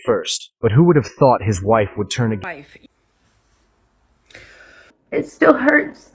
first, but who would have thought his wife would turn against him? It still hurts.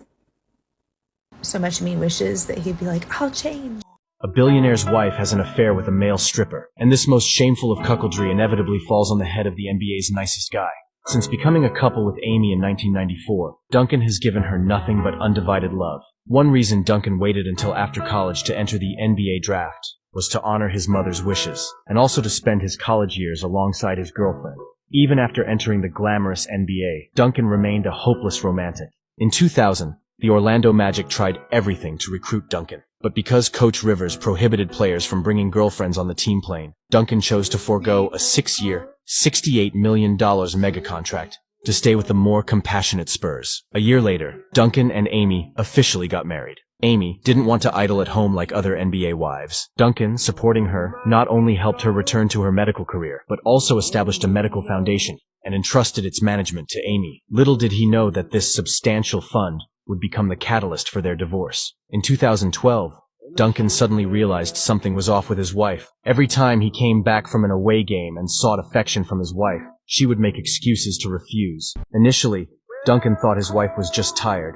So much of me wishes that he'd be like, I'll change. A billionaire's wife has an affair with a male stripper, and this most shameful of cuckoldry inevitably falls on the head of the NBA's nicest guy. Since becoming a couple with Amy in 1994, Duncan has given her nothing but undivided love. One reason Duncan waited until after college to enter the NBA draft was to honor his mother's wishes, and also to spend his college years alongside his girlfriend. Even after entering the glamorous NBA, Duncan remained a hopeless romantic. In 2000, the Orlando Magic tried everything to recruit Duncan. But because Coach Rivers prohibited players from bringing girlfriends on the team plane, Duncan chose to forego a 6-year, $68 million mega contract to stay with the more compassionate Spurs. A year later, Duncan and Amy officially got married. Amy didn't want to idle at home like other NBA wives. Duncan, supporting her, not only helped her return to her medical career, but also established a medical foundation and entrusted its management to Amy. Little did he know that this substantial fund would become the catalyst for their divorce. In 2012, Duncan suddenly realized something was off with his wife. Every time he came back from an away game and sought affection from his wife, she would make excuses to refuse. Initially, Duncan thought his wife was just tired,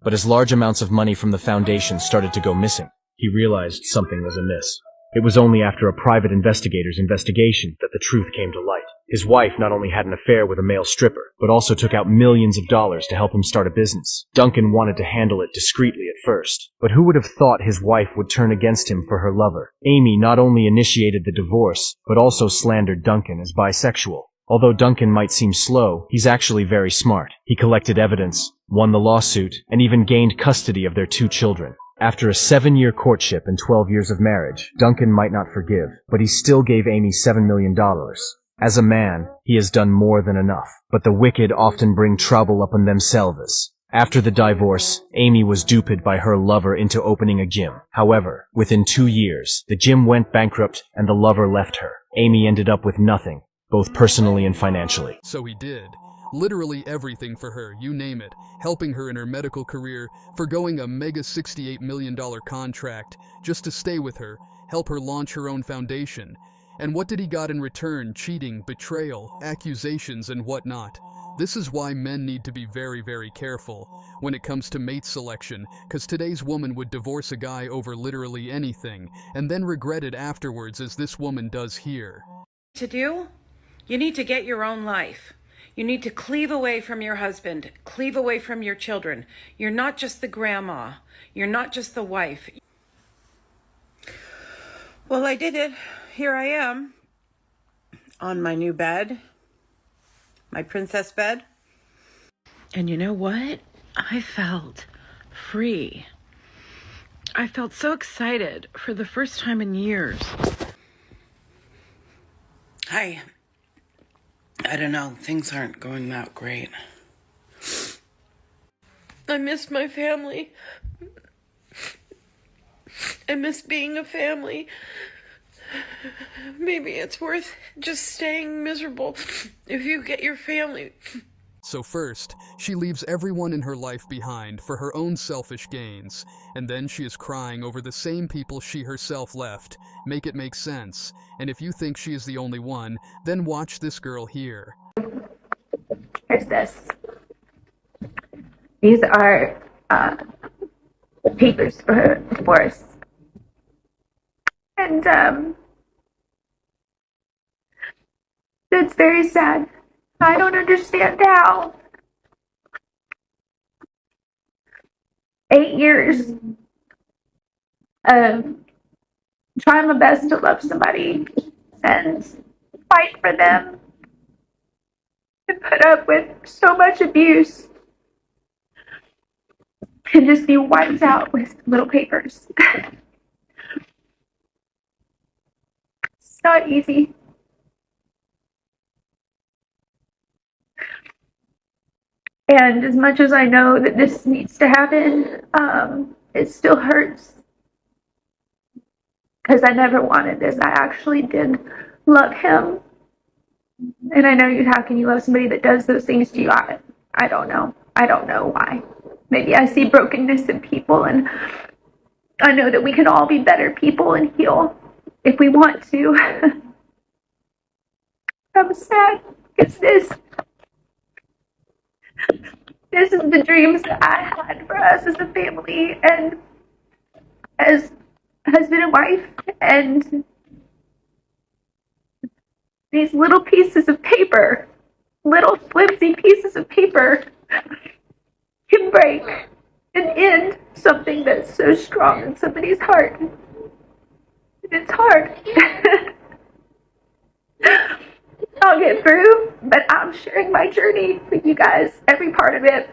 but as large amounts of money from the foundation started to go missing, he realized something was amiss. It was only after a private investigator's investigation that the truth came to light. His wife not only had an affair with a male stripper, but also took out millions of dollars to help him start a business. Duncan wanted to handle it discreetly at first, but who would have thought his wife would turn against him for her lover? Amy not only initiated the divorce, but also slandered Duncan as bisexual. Although Duncan might seem slow, he's actually very smart. He collected evidence, won the lawsuit, and even gained custody of their 2 children. After a 7-year courtship and 12 years of marriage, Duncan might not forgive, but he still gave Amy $7 million. As a man, he has done more than enough, but the wicked often bring trouble upon themselves. After the divorce, Amy was duped by her lover into opening a gym. However, within 2 years, the gym went bankrupt and the lover left her. Amy ended up with nothing, both personally and financially. So he did. Literally everything for her, you name it, helping her in her medical career, forgoing a mega $68 million contract just to stay with her, help her launch her own foundation. And what did he got in return? Cheating, betrayal, accusations, and whatnot. This is why men need to be very, very careful when it comes to mate selection, because today's woman would divorce a guy over literally anything, and then regret it afterwards, as this woman does here. To do? You need to get your own life. You need to cleave away from your husband, cleave away from your children. You're not just the grandma. You're not just the wife. Well, I did it. Here I am on my new bed, my princess bed. And you know what? I felt free. I felt so excited for the first time in years. I don't know, things aren't going that great. I miss my family. I miss being a family. Maybe it's worth just staying miserable if you get your family. So first, she leaves everyone in her life behind for her own selfish gains, and then she is crying over the same people she herself left. Make it make sense. And if you think she is the only one, then watch this girl here. Here's this. These are papers for her divorce. And it's very sad. I don't understand how. 8 years of trying my best to love somebody and fight for them and put up with so much abuse and just be wiped out with little papers. It's not easy. And as much as I know that this needs to happen, it still hurts. Because I never wanted this. I actually did love him. And I know how can you love somebody that does those things to you? I don't know. I don't know why. Maybe I see brokenness in people, and I know that we can all be better people and heal if we want to. I'm sad because this is the dreams that I had for us as a family and as husband and wife, and these little pieces of paper, little flimsy pieces of paper, can break and end something that's so strong in somebody's heart. And it's hard. I'll get through, but I'm sharing my journey with you guys, every part of it.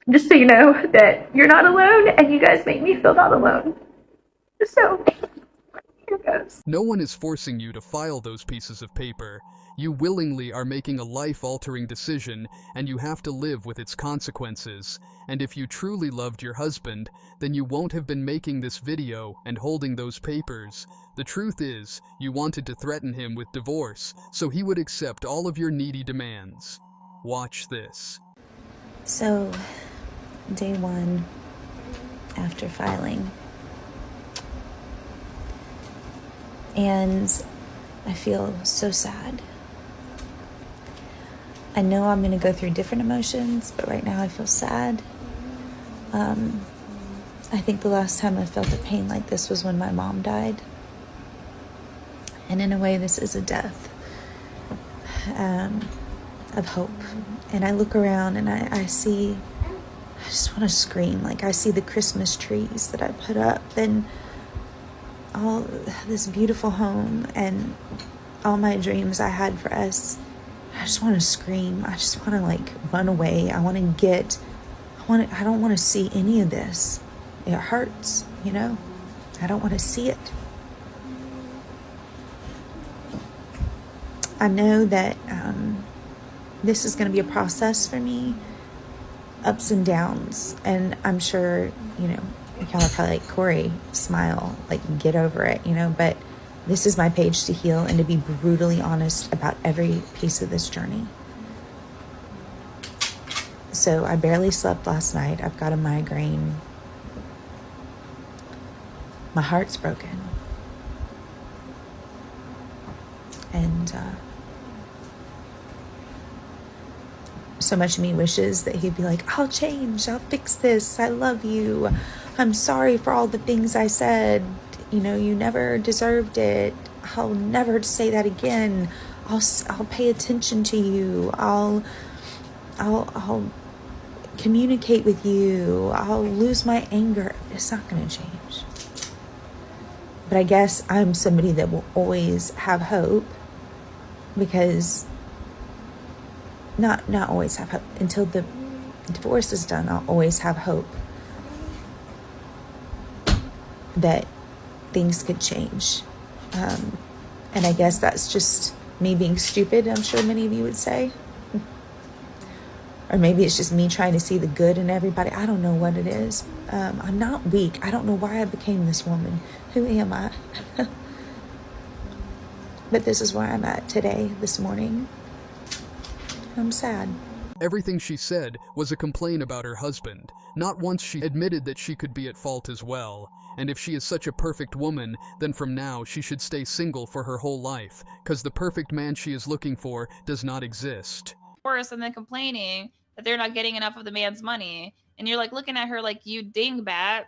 Just so you know that you're not alone, and you guys make me feel not alone. So, here goes. No one is forcing you to file those pieces of paper. You willingly are making a life-altering decision, and you have to live with its consequences. And if you truly loved your husband, then you won't have been making this video and holding those papers. The truth is, you wanted to threaten him with divorce, so he would accept all of your needy demands. Watch this. So, day one after filing. And I feel so sad. I know I'm going to go through different emotions, but right now I feel sad. I think the last time I felt a pain like this was when my mom died. And in a way, this is a death of hope. And I look around and I just want to scream. Like, I see the Christmas trees that I put up and all this beautiful home and all my dreams I had for us. I just want to scream. I just want to like run away. I don't want to see any of this. It hurts, you know? I don't want to see it. I know that this is going to be a process for me, ups and downs, and I'm sure, you know, y'all are probably like, Corey, smile, like get over it, you know, but this is my page to heal and to be brutally honest about every piece of this journey. So I barely slept last night. I've got a migraine. My heart's broken. And so much of me wishes that he'd be like, I'll change, I'll fix this, I love you, I'm sorry for all the things I said, you know, you never deserved it, I'll never say that again, I'll pay attention to you, I'll communicate with you, I'll lose my anger. It's not going to change. But I guess I'm somebody that will always have hope, because not always have hope. Until the divorce is done, I'll always have hope that things could change. And I guess that's just me being stupid, I'm sure many of you would say. Or maybe it's just me trying to see the good in everybody. I don't know what it is. I'm not weak. I don't know why I became this woman. Who am I? But this is where I'm at today, this morning. I'm sad. Everything she said was a complaint about her husband. Not once she admitted that she could be at fault as well. And if she is such a perfect woman, then from now she should stay single for her whole life, because the perfect man she is looking for does not exist. Worse, and then complaining that they're not getting enough of the man's money. And you're like looking at her like, you dingbat.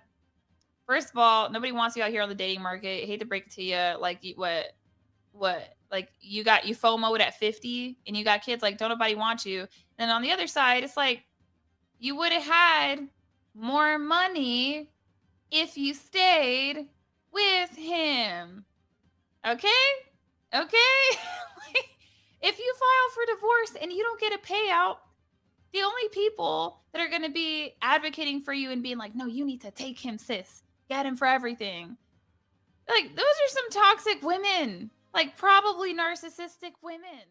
First of all, nobody wants you out here on the dating market. I hate to break it to you. Like, what? Like, you FOMO'd at 50 and you got kids. Like, don't nobody want you. And on the other side, it's like, you would have had more money if you stayed with him. Okay? If you file for divorce and you don't get a payout, the only people that are going to be advocating for you and being like, no, you need to take him, sis. Get him for everything. Like, those are some toxic women. Like, probably narcissistic women.